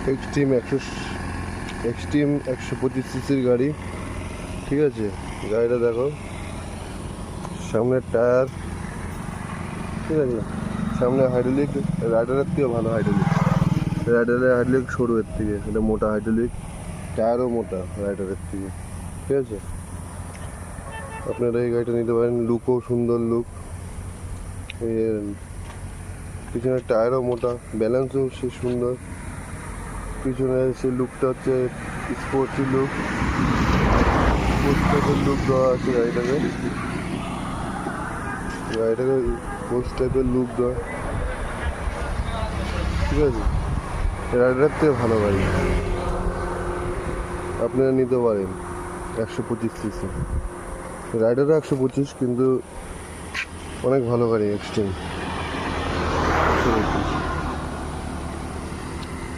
Extreme 125 সিসির গাড়ি। ঠিক আছে, গাড়িটা দেখো, সামনের টায়ার, ঠিক আছে, সামনে হাইড্রোলিক রাইডারের থেকে ভালো হাইড্রোলিক। রাইডারের হাইড্রোলিক সরু এর থেকে, এটা মোটা হাইড্রোলিক, টায়ারও মোটা রাইডারের থেকে। ঠিক আছে, আপনারা এই গাড়িটা নিতে পারেন। লুকও সুন্দর লুক, পিছনের টায়ারও মোটা, ব্যালেন্সও সে সুন্দর। পিছনে সেই লুকটা হচ্ছে স্পোর্টসি লুক, স্পোর্টস টাইপের লুক দেওয়া আছে গাড়িটাকে। স্পোর্টস টাইপের লুক দেওয়া, ঠিক আছে, রাইডারের থেকে ভালো গাড়ি, আপনারা নিতে পারেন। 125 সিসি রাইডারও 125, কিন্তু অনেক ভালো গাড়ি এক্সট্রিম 125।